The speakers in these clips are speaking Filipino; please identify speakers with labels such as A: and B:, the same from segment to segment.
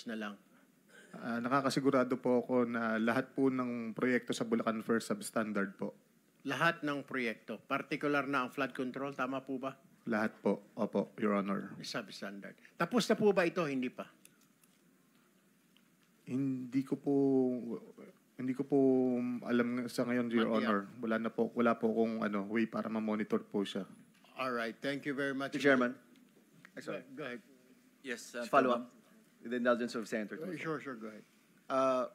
A: na lang.
B: Nakakasigurado po ako na lahat po ng proyekto sa Bulacan First substandard po.
A: Lahat ng proyekto, particular na ang flood control, tama po ba?
B: Lahat po. Opo, Your Honor.
A: Substandard. Tapos na po ba ito? Hindi pa.
B: Hindi ko po alam sa ngayon, Your Honor. Wala po akong way para ma-monitor po siya.
A: All right. Thank you very much.
C: Mr. Chairman,
A: Go ahead.
D: Yes,
C: follow up with the indulgence of Senator Tulfo.
A: Sure, go ahead.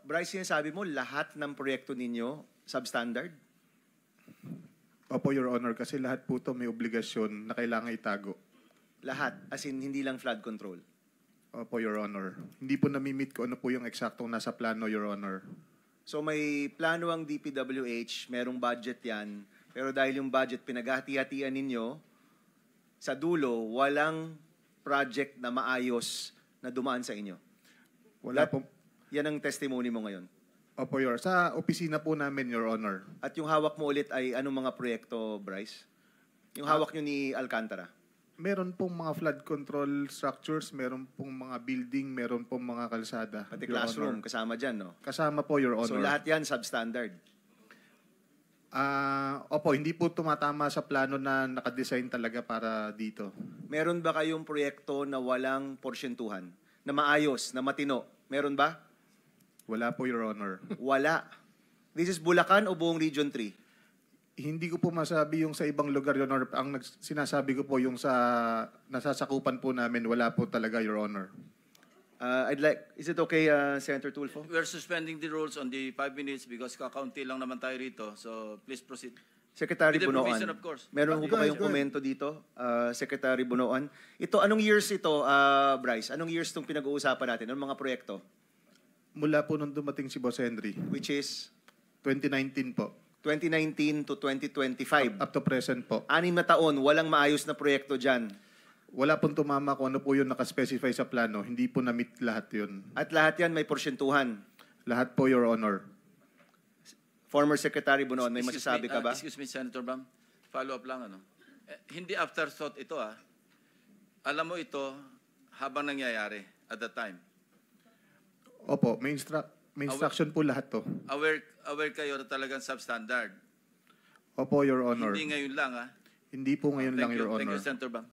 C: Bryce, sinasabi mo lahat ng proyekto ninyo substandard?
B: Opo, Your Honor, kasi lahat po ito may obligasyon na kailangan itago.
C: Lahat, as in hindi lang flood control?
B: Opo, Your Honor. Hindi po nami-meet ko ano po yung eksaktong nasa plano, Your Honor.
C: So may plano ang DPWH, merong budget yan, pero dahil yung budget pinaghati-hatian ninyo, sa dulo, walang project na maayos na dumaan sa inyo.
B: Wala po.
C: Yan ang testimony mo ngayon.
B: Opo, Your Honor. Sa opisina po namin, Your Honor.
C: At yung hawak mo ulit ay anong mga proyekto, Bryce? Yung hawak nyo ni Alcantara?
B: Meron pong mga flood control structures, meron pong mga building, meron pong mga kalsada.
C: Pati
B: Your
C: classroom,
B: Honor.
C: kasama dyan, no?
B: Kasama po, Your Honor.
C: So lahat yan substandard?
B: Opo, hindi po tumatama sa plano na nakadesign talaga para dito.
C: Meron ba kayong proyekto na walang porsyentuhan? Na maayos, na matino? Meron ba?
B: Wala po, Your Honor.
C: Wala. This is Bulacan o buong Region 3?
B: Hindi ko po masabi yung sa ibang lugar, Your Honor. Ang sinasabi ko po yung sa nasasakupan po namin, wala po talaga, Your Honor.
C: Is it okay, Senator Tulfo?
D: we're suspending the rules on the 5 minutes because kakaunti lang naman tayo rito. So please proceed.
C: Secretary
D: With the
C: Bunoan,
D: provision, of course.
C: meron po ba kayong komento dito, Secretary Bunoan? Ito, anong years ito, Bryce? Anong years itong pinag-uusapan natin? Anong mga proyekto?
B: Mula po nung dumating si Boss Henry,
C: Which is
B: 2019 po.
C: 2019 to 2025.
B: Up to present po.
C: 6 na taon, walang maayos na proyekto dyan.
B: Wala pong tumama kung ano po yung nakaspecify sa plano. Hindi po na-meet lahat yun.
C: At lahat yan may porsyentuhan.
B: Lahat po, Your Honor.
C: Former Secretary Bunoan, may
D: Excuse
C: masasabi
D: me,
C: ka ba?
D: Excuse me, Senator Bam. Follow up lang, ano. Hindi afterthought ito, ah. Alam mo ito habang nangyayari at that time.
B: Opo, may instruction po lahat to.
D: Aware kayo na talagang substandard.
B: Opo, Your Honor.
D: Hindi ngayon lang, ah.
B: Hindi po ngayon lang, Your
D: Thank
B: Honor.
D: you, Senator Bam.